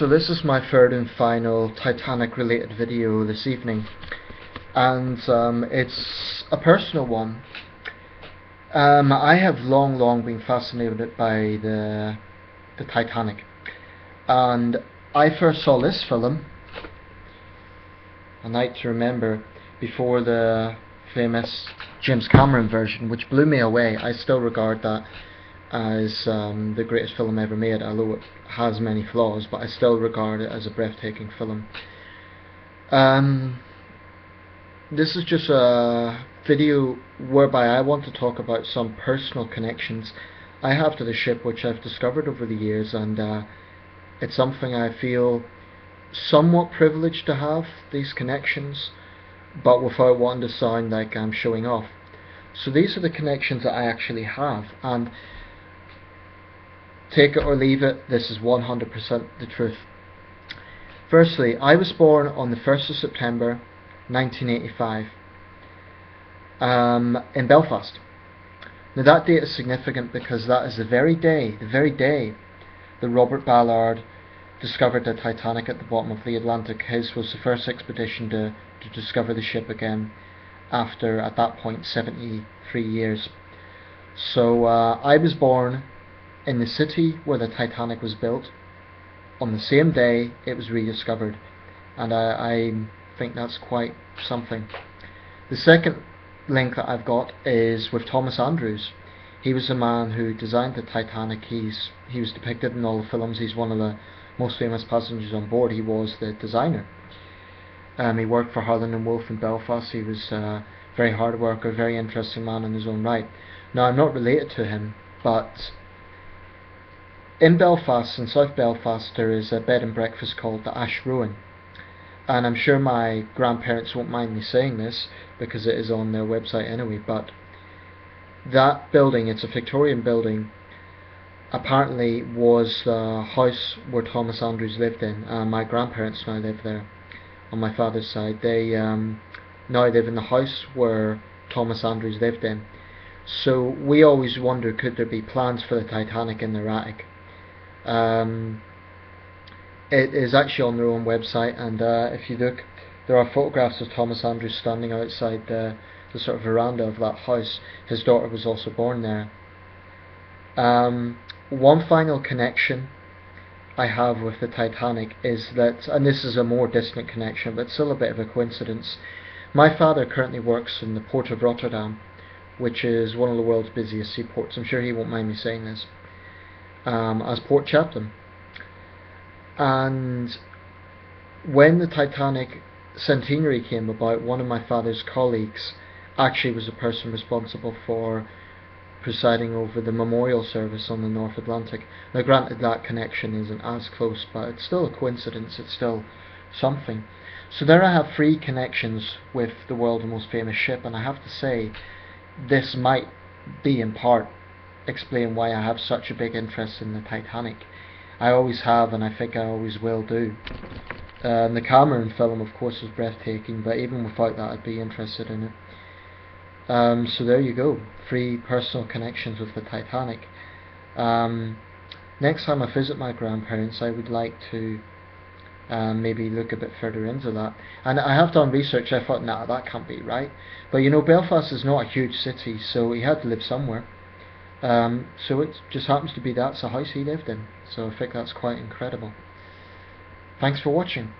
So this is my third and final Titanic related video this evening, and it's a personal one. I have long been fascinated by the Titanic, and I first saw this film, A Night to Remember, before the famous James Cameron version, which blew me away. I still regard that as the greatest film ever made, although it has many flaws, but I still regard it as a breathtaking film. This is just a video whereby I want to talk about some personal connections I have to the ship, which I've discovered over the years, and it's something I feel somewhat privileged to have, these connections, but without wanting to sound like I'm showing off. So these are the connections that I actually have, and take it or leave it, this is 100% the truth. Firstly, I was born on the 1st of September 1985 in Belfast. Now that date is significant because that is the very day that Robert Ballard discovered the Titanic at the bottom of the Atlantic. His was the first expedition to discover the ship again after, at that point, 73 years. So I was born in the city where the Titanic was built on the same day it was rediscovered, and I think that's quite something. The second link that I've got is with Thomas Andrews. He was the man who designed the Titanic. He was depicted in all the films. He's one of the most famous passengers on board. He was the designer. He worked for Harland and Wolff in Belfast. He was a very hard worker, very interesting man in his own right. Now, I'm not related to him, but in Belfast, in South Belfast, there is a bed and breakfast called the Ash Ruin, and I'm sure my grandparents won't mind me saying this because it is on their website anyway, but that building, it's a Victorian building, apparently was the house where Thomas Andrews lived in. My grandparents now live there on my father's side. They now live in the house where Thomas Andrews lived in. So we always wonder, could there be plans for the Titanic in their attic? It is actually on their own website, and if you look, there are photographs of Thomas Andrews standing outside the sort of veranda of that house. His daughter was also born there. One final connection I have with the Titanic is that, and this is a more distant connection but still a bit of a coincidence, my father currently works in the port of Rotterdam, which is one of the world's busiest seaports. I'm sure he won't mind me saying this, as port chaplain. And when the Titanic centenary came about, one of my father's colleagues actually was the person responsible for presiding over the memorial service on the North Atlantic. Now granted, that connection isn't as close, but it's still a coincidence, it's still something. So there I have 3 connections with the world's most famous ship, and I have to say, this might be in part explain why I have such a big interest in the Titanic. I always have, and I think I always will do. The Cameron film, of course, was breathtaking, but even without that I'd be interested in it. So there you go, 3 personal connections with the Titanic. Next time I visit my grandparents, I would like to maybe look a bit further into that. And I have done research. I thought, nah, that can't be right. But you know, Belfast is not a huge city, so he had to live somewhere. So it just happens to be that's the house he lived in. So I think that's quite incredible. Thanks for watching.